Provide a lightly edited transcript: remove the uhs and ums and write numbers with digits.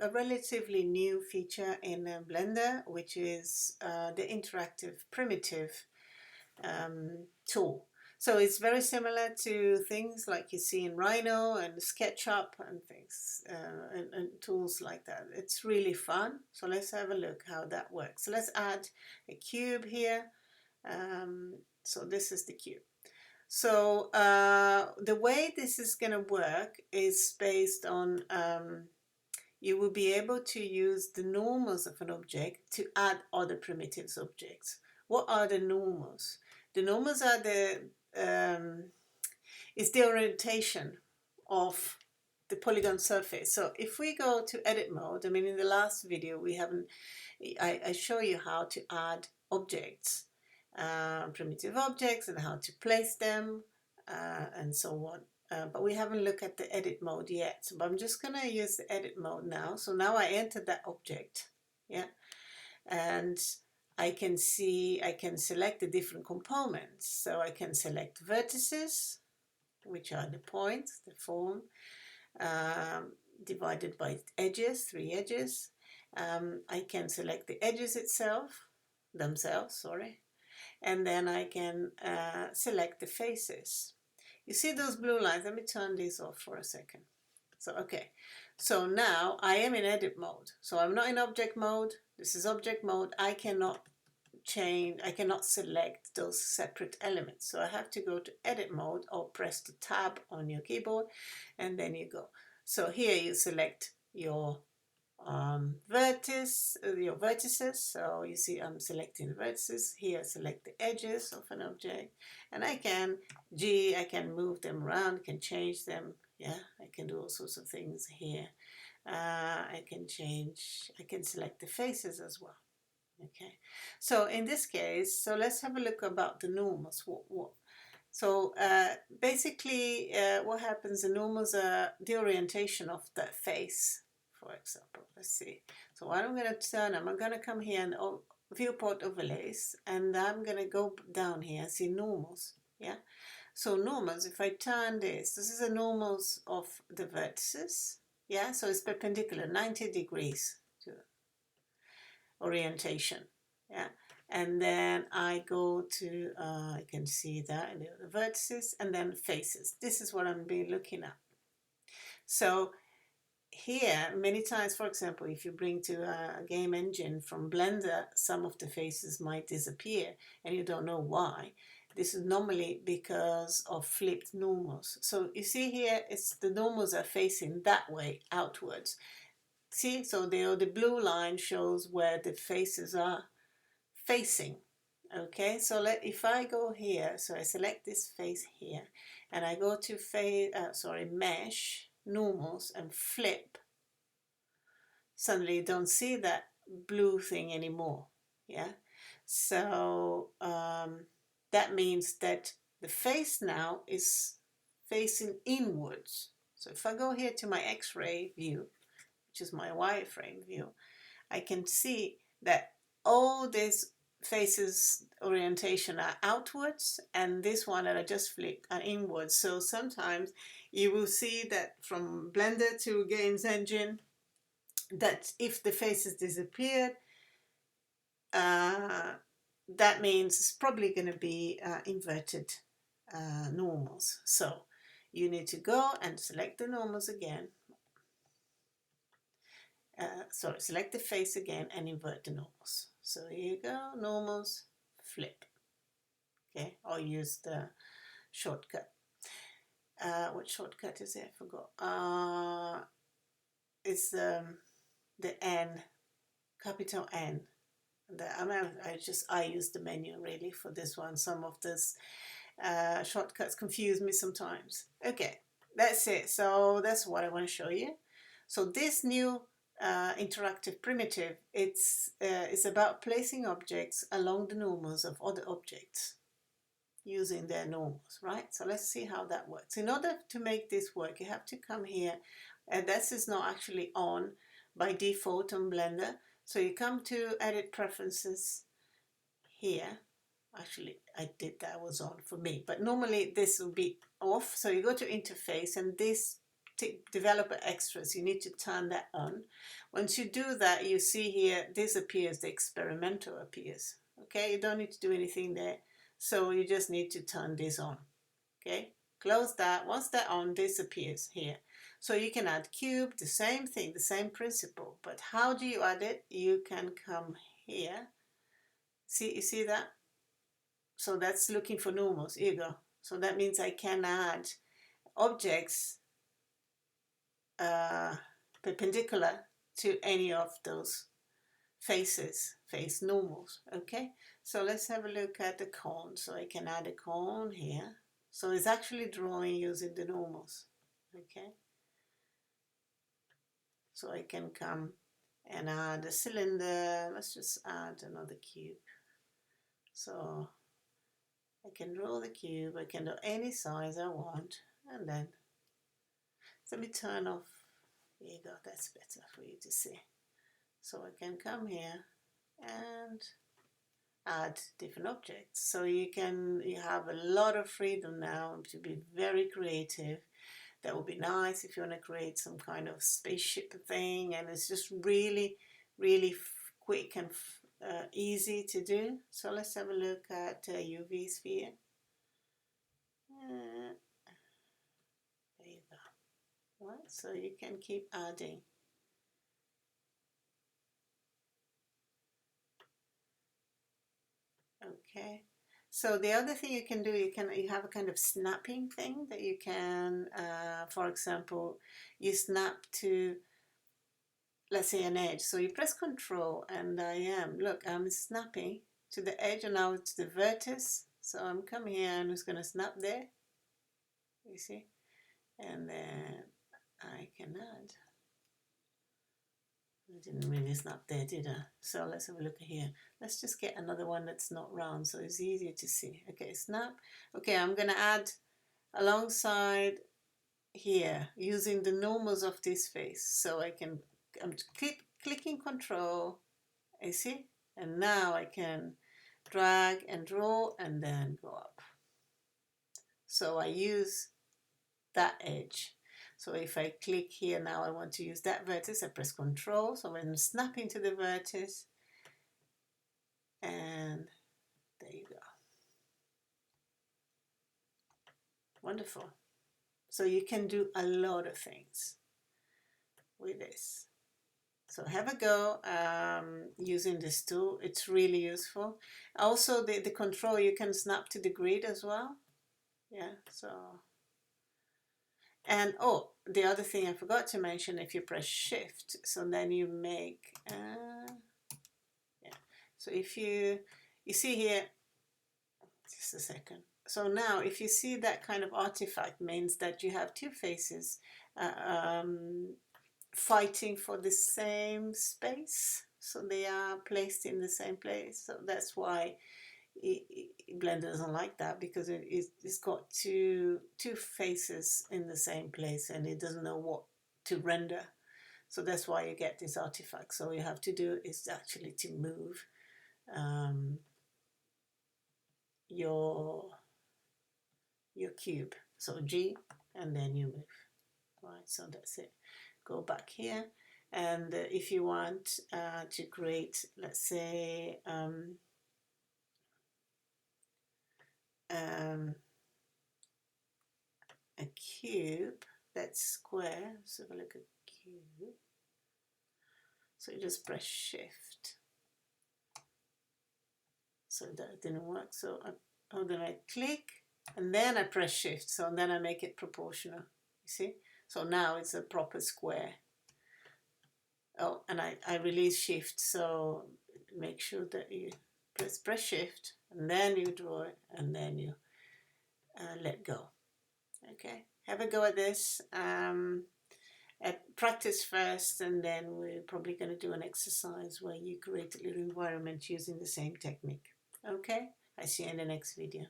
a relatively new feature in Blender, which is the interactive primitive tool. So it's very similar to things like you see in Rhino and SketchUp and things and tools like that. It's really fun. So let's have a look how that works. So let's add a cube here. So this is the cube. So the way this is going to work is based on you will be able to use the normals of an object to add other primitives objects. What are the normals? The normals are is the orientation of the polygon surface. So if we go to edit mode, I mean in the last video I show you how to add objects, primitive objects, and how to place them and so on. But we haven't looked at the edit mode yet. So I'm just going to use the edit mode now. So now I entered that object, yeah, and I can select the different components. So I can select vertices, which are the points, the form, divided by edges, 3 edges. I can select the edges themselves, and then I can select the faces. You see those blue lines? Let me turn these off for a second. So, okay. So now I am in edit mode. So I'm not in object mode. This is object mode. I cannot select those separate elements. So I have to go to edit mode or press the tab on your keyboard and then you go. So here you select your vertices. So you see I'm selecting the vertices. Here select the edges of an object, and I can move them around, can change them. Yeah, I can do all sorts of things here. I can select the faces as well. Okay, so in this case, so let's have a look about the normals. So basically what happens, the normals are the orientation of the face, for example. Let's see. So what I'm going to turn, I'm going to come here and viewport overlays, and I'm going to go down here and see normals. Yeah. So normals, if I turn this is the normals of the vertices. Yeah. So it's perpendicular, 90 degrees to orientation. Yeah. And then I go to, I can see that in the vertices, and then faces. This is what I'm being looking at. So here, many times, for example, if you bring to a game engine from Blender, some of the faces might disappear and you don't know why. This is normally because of flipped normals. So you see here, the normals are facing that way, outwards. See, so the blue line shows where the faces are facing. Okay, so if I go here, so I select this face here, and I go to mesh, normals, and flip, suddenly you don't see that blue thing anymore. Yeah, so that means that the face now is facing inwards. So if I go here to my X-ray view, which is my wireframe view, I can see that all these faces orientation are outwards, and this one that I just flipped are inwards. So sometimes you will see that from Blender to Games Engine, that if the faces disappeared, that means it's probably going to be inverted normals. So you need to go and select the normals again. Select the face again and invert the normals. So here you go, normals, flip. Okay, or use the shortcut. What shortcut is it? I forgot. It's the N, capital N. I use the menu really for this one. Some of this shortcuts confuse me sometimes. Okay, that's it. So that's what I want to show you. So this new interactive primitive, it's about placing objects along the normals of other objects using their normals, right? So let's see how that works. In order to make this work, you have to come here, and this is not actually on by default on Blender. So you come to Edit Preferences here. Actually, I did that was on for me, but normally this will be off. So you go to Interface, and this developer extras, you need to turn that on. Once you do that, you see here, this appears, the experimental appears. Okay, you don't need to do anything there. So you just need to turn this on. Okay, close that. Once that on, this appears here. So you can add cube, the same thing, the same principle. But how do you add it? You can come here. See, you see that? So that's looking for normals. Here you go. So that means I can add objects perpendicular to any of those faces, face normals. Okay, so let's have a look at the cone. So I can add a cone here. So it's actually drawing using the normals. Okay, so I can come and add a cylinder. Let's just add another cube. So I can draw the cube. I can do any size I want, and then let me turn off. There you go, that's better for you to see. So I can come here and add different objects. So you have a lot of freedom now to be very creative. That would be nice if you want to create some kind of spaceship thing, and it's just really, really quick and easy to do. So let's have a look at UV sphere. There you go. Well, so you can keep adding. Okay. So the other thing you can do, you have a kind of snapping thing that you can, for example, you snap to, let's say, an edge. So you press Control, and I'm snapping to the edge, and now it's the vertex. So I'm coming here and it's going to snap there. You see? And then I can add. I didn't really snap there, did I? So let's have a look here. Let's just get another one that's not round so it's easier to see. Okay, snap. Okay, I'm going to add alongside here using the normals of this face. So I'm clicking Control, you see? And now I can drag and draw and then go up. So I use that edge. So if I click here now, I want to use that vertex, I press Control. So I'm snapping to the vertex, and there you go. Wonderful. So you can do a lot of things with this. So have a go using this tool. It's really useful. Also, the control, you can snap to the grid as well. Yeah, so. And oh, the other thing I forgot to mention, if you press Shift, so then you make, yeah. So if you see here, just a second. So now if you see that kind of artifact, means that you have two faces fighting for the same space. So they are placed in the same place. So that's why Blender doesn't like that, because it's got two faces in the same place and it doesn't know what to render. So that's why you get this artifact. So all you have to do is actually to move your cube. So G, and then you move. Right, so that's it. Go back here, and if you want to create, let's say, a cube that's square. So have a look at cube. So you just press Shift. So that didn't work. So then I click, and then I press Shift. So then I make it proportional. You see? So now it's a proper square. Oh, and I release Shift. So make sure that you press Shift, and then you draw it, and then you let go. Okay, have a go at this. Practice first, and then we're probably going to do an exercise where you create a little environment using the same technique. Okay, I see you in the next video.